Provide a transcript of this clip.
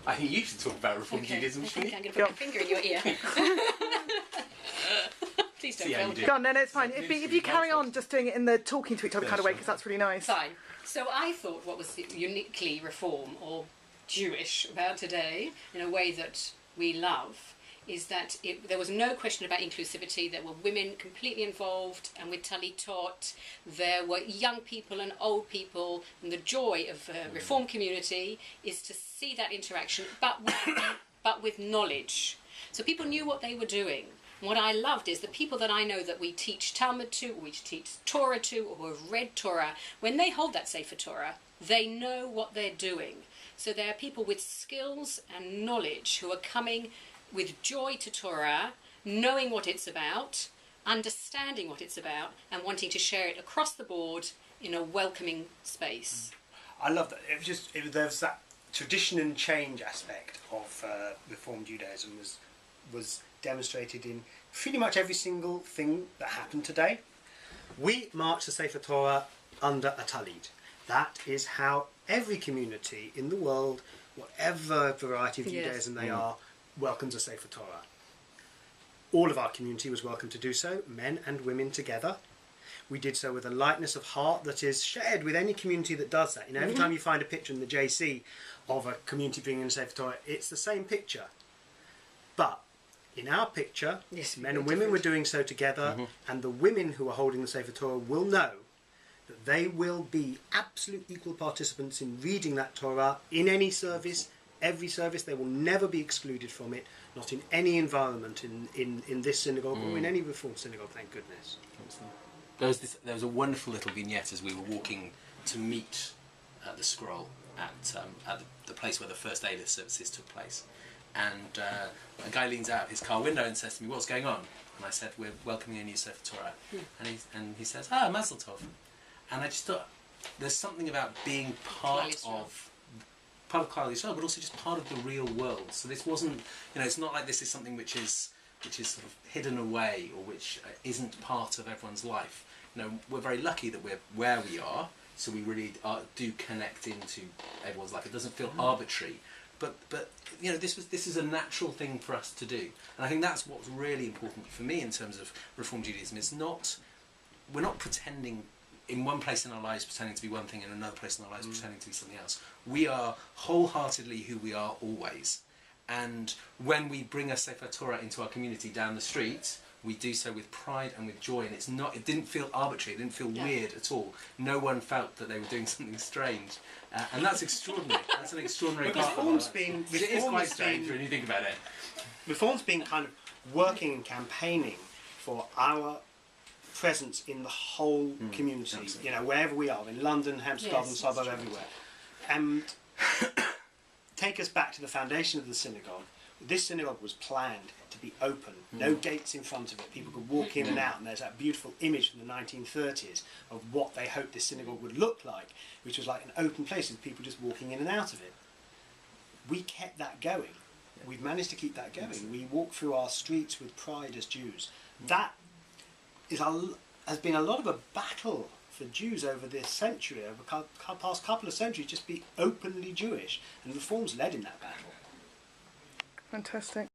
I think you should talk about Reform Judaism, I shouldn't think you? I'm going to put my finger in your ear. Please don't film me. Go on, no, it's fine. If you carry on just doing it in the talking to each other kind of way, because that's really nice. Fine. So I thought what was uniquely Reform or Jewish about today, in a way that we love, is that there was no question about inclusivity. There were women completely involved, and with Talitot, there were young people and old people, and the joy of the Reform community is to see that interaction, but with knowledge. So people knew what they were doing. And what I loved is the people that I know that we teach Talmud to, or we teach Torah to, or who have read Torah, when they hold that Sefer Torah, they know what they're doing. So there are people with skills and knowledge who are coming with joy to Torah, knowing what it's about, understanding what it's about, and wanting to share it across the board in a welcoming space. I love that. There was that tradition and change aspect of Reform Judaism was demonstrated in pretty much every single thing that happened today. We march the Sefer Torah under a talid. That is how every community in the world, whatever variety of Judaism they are, welcomes a Sefer Torah. All of our community was welcome to do so, men and women together. We did so with a lightness of heart that is shared with any community that does that. You know, every time you find a picture in the JC of a community bringing in a Sefer Torah, it's the same picture. But in our picture, men and women were doing so together, and the women who are holding the Sefer Torah will know that they will be absolute equal participants in reading that Torah in any service, every service. They will never be excluded from it, not in any environment in this synagogue or in any Reform synagogue, thank goodness. There was a wonderful little vignette as we were walking to meet the scroll at the place where the first A-list services took place. And a guy leans out his car window and says to me, "What's going on?" And I said, "We're welcoming a new Sefer Torah." And he says, "Ah, Mazel Tov." And I just thought, there's something about being part of Klal Yisrael, but also just part of the real world. So this wasn't, it's not like this is something which is sort of hidden away or which isn't part of everyone's life. We're very lucky that we're where we are, so we really do connect into everyone's life. It doesn't feel arbitrary. But this is a natural thing for us to do, and I think that's what's really important for me in terms of Reform Judaism. We're not pretending in one place in our lives pretending to be one thing, and another place in our lives pretending to be something else. We are wholeheartedly who we are always, and when we bring a Sefer Torah into our community down the street, we do so with pride and with joy, and it didn't feel arbitrary, it didn't feel weird at all. No one felt that they were doing something strange, and that's extraordinary. That's an extraordinary part of it. It is quite strange when you think about it. Reform's been kind of working and campaigning for our presence in the whole community, wherever we are, in London, Hampstead Garden Suburb, everywhere. And take us back to the foundation of the synagogue. This synagogue was planned to be open, no gates in front of it. People could walk in and out, and there's that beautiful image from the 1930s of what they hoped this synagogue would look like, which was like an open place with people just walking in and out of it. We kept that going. We've managed to keep that going. We walk through our streets with pride as Jews. That has been a lot of a battle for Jews over this century, over the past couple of centuries, just be openly Jewish, and Reform's led in that battle. Fantastic.